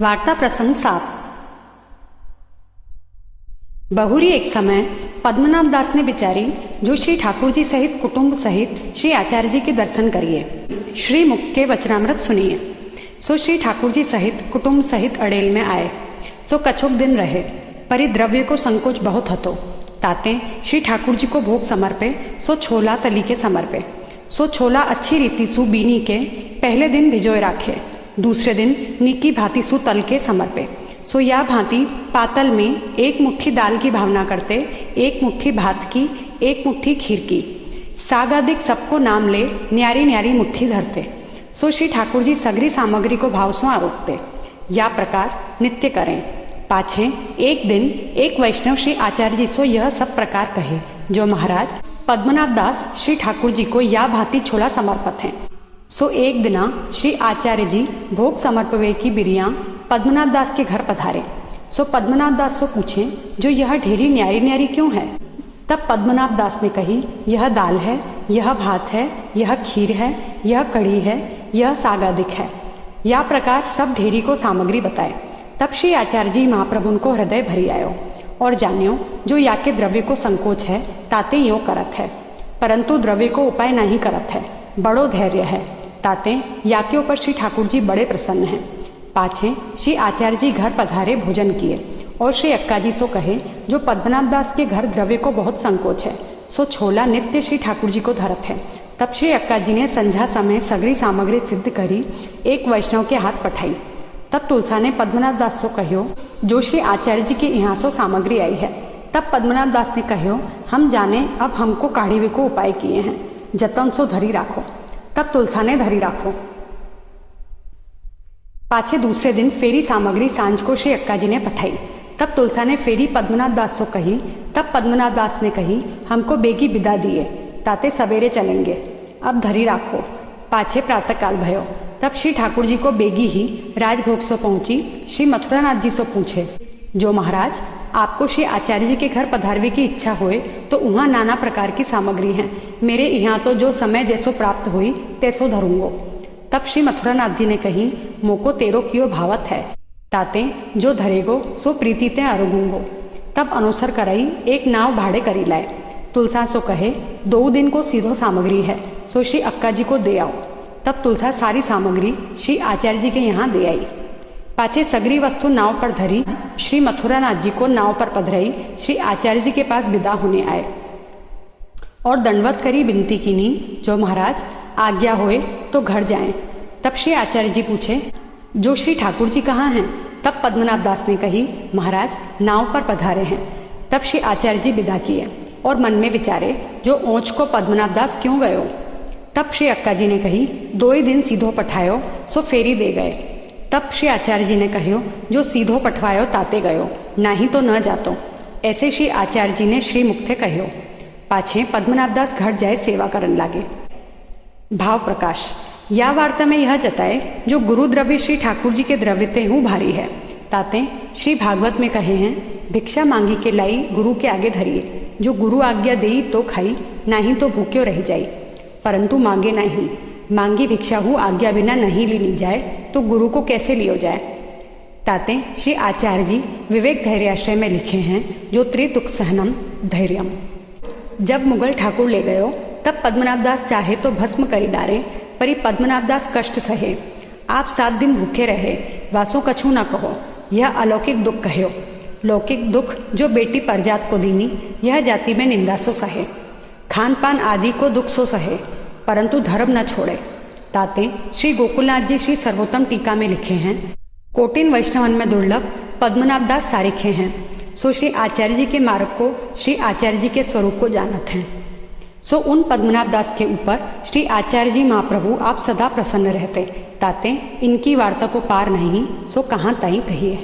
वार्ता प्रसंग 7। बहुरी एक समय पद्मनाभ दास ने विचारी जो श्री ठाकुर जी सहित कुटुंब सहित श्री आचार्य जी के दर्शन करिए, श्री मुख के वचनामृत सुनिए। सो श्री ठाकुर जी सहित कुटुंब सहित अड़ेल में आए। सो कछुक दिन रहे, परिद्रव्य को संकोच बहुत हतो। ताते श्री ठाकुर जी को भोग समर्पे, सो छोला तली के समर्पे। सो छोला अच्छी रीति सु बीनी के पहले दिन भिजोए राखे, दूसरे दिन नीकी भांति सु तल के समर्पे। सो या भांति पातल में एक मुट्ठी दाल की भावना करते, एक मुट्ठी भात की, एक मुट्ठी खीर की, सागादिक सबको नाम ले न्यारी न्यारी मुट्ठी धरते। सो श्री ठाकुर जी सगरी सामग्री को भाव सो आरोपते। या प्रकार नित्य करें। पाछे एक दिन एक वैष्णव श्री आचार्य जी सो यह सब प्रकार कहे, जो महाराज पद्मनाभ दास श्री ठाकुर जी को या भांति छोला समर्पित हैं। सो एक दिना श्री आचार्य जी भोग समर्पवे की बिरिया पद्मनाभ दास के घर पधारे। सो पद्मनाभ दास सो पूछे, जो यह ढेरी न्यारी न्यारी क्यों है? तब पद्मनाभ दास ने कही, यह दाल है, यह भात है, यह खीर है, यह कढ़ी है, यह सागादिक है। या प्रकार सब ढेरी को सामग्री बताए। तब श्री आचार्य जी महाप्रभु को हृदय भरी आयो और जान्यो जो या के द्रव्य को संकोच है ताते यो करत है, परंतु द्रव्य को उपाय नहीं करत है, बड़ो धैर्य है। ताते या के ऊपर श्री ठाकुर जी बड़े प्रसन्न हैं। पाछे श्री आचार्य जी घर पधारे, भोजन किए और श्री अक्का जी सो कहे, जो पद्मनाभ दास के घर द्रव्य को बहुत संकोच है, सो छोला नित्य श्री ठाकुर जी को धरत है। तब श्री अक्का जी ने संध्या समय सगरी सामग्री सिद्ध करी एक वैष्णव के हाथ पठाई। तब तुलसा ने पद्मनाभ दास सो कहो, जो श्री आचार्य जी के यहाँ सो सामग्री आई है। तब पद्मनाभ दास ने कहो, हम जाने अब हमको काढ़ीवे को उपाय किए हैं, जतन सो धरी राखो। तब तुलसा ने धरी राखो। पाछे दूसरे दिन फेरी सामग्री सांझ को श्री अक्का जी ने पठाई। तब तुलसा ने फेरी पद्मनाभ दास सो कही। तब पद्मनाभ दास ने कही, हमको बेगी विदा दिए, ताते सवेरे चलेंगे, अब धरी राखो। पाछे प्रातःकाल भयो। तब श्री ठाकुर जी को बेगी ही राजभोग सो पहुंची। श्री मथुरानाथ जी सो पूछे, जो महाराज आपको श्री आचार्य जी के घर पधारवे की इच्छा होए तो वहाँ नाना प्रकार की सामग्री हैं, मेरे यहाँ तो जो समय जैसो प्राप्त हुई तैसो धरूंगो। तब श्री मथुरानाथ जी ने कही, मोको तेरो कियो भावत है, ताते जो धरेगो सो प्रीति ते अरुगूंगो। तब अनुसर करई एक नाव भाड़े करी लाए। तुलसा सो कहे, 2 दिन को सीधो सामग्री है, सो श्री अक्का जी को दे आओ। तब तुलसा सारी सामग्री श्री आचार्य जी के यहाँ दे आई। पाछे सगरी वस्तु नाव पर धरी श्री मथुरानाथ जी को नाव पर पधराई श्री आचार्य जी के पास विदा होने आए और दंडवत करी विनती कीनी, जो महाराज आज्ञा होए तो घर जाएं। तब श्री आचार्य जी पूछे, जो श्री ठाकुर जी कहाँ हैं? तब पद्मनाभ दास ने कही, महाराज नाव पर पधारे हैं। तब श्री आचार्य जी विदा किए और मन में विचारे, जो ओंच को पद्मनाभ दास क्यों गयो? तब श्री अक्का जी ने कही, 2 ही दिन सीधो पठायो, सो फेरी दे गए। तब श्री आचार्य जी ने कहो, जो सीधो पठवायो ताते गयो, नहीं तो न जातो। ऐसे श्री आचार्य जी ने श्री मुक्ते कहो। पाछे पद्मनाभ दास घर जाए सेवा करन लागे। भाव प्रकाश। या वार्ता में यह जताए, जो गुरु द्रव्य श्री ठाकुर जी के द्रव्य ते हूँ भारी है। ताते श्री भागवत में कहे हैं, भिक्षा मांगी के लाई गुरु के आगे धरिए, जो गुरु आज्ञा देई तो खाई, नहीं तो भूख्यो रह जाई, परंतु मांगे नहीं। मांगी भिक्षा हूँ आज्ञा बिना नहीं ली जाए, तो गुरु को कैसे लियो जाए? ताते श्री आचार्य जी विवेक धैर्याश्रय में लिखे हैं, जो त्रिदुख सहनम धैर्यम। जब मुगल ठाकुर ले गयो, तब पद्मनाभ दास चाहे तो भस्म करी डारे, परी पद्मनाभ दास कष्ट सहे। आप 7 दिन भूखे रहे, वासो कछु न कहो, यह अलौकिक दुख कहो। लौकिक दुख जो बेटी परजात को दीनी, यह जाति में निंदा सो सहे। खान पान आदि को दुख सो सहे, परंतु धर्म न छोड़े। ताते श्री गोकुलनाथ जी श्री सर्वोत्तम टीका में लिखे हैं, कोटिन वैष्णवन में दुर्लभ पद्मनाभ दास सारिखे हैं। सो श्री आचार्य जी के मार्ग को, श्री आचार्य जी के स्वरूप को जानत हैं। सो उन पद्मनाभ दास के ऊपर श्री आचार्य जी महाप्रभु आप सदा प्रसन्न रहते। ताते इनकी वार्ता को पार नहीं, सो कहाँ ताई कहिए।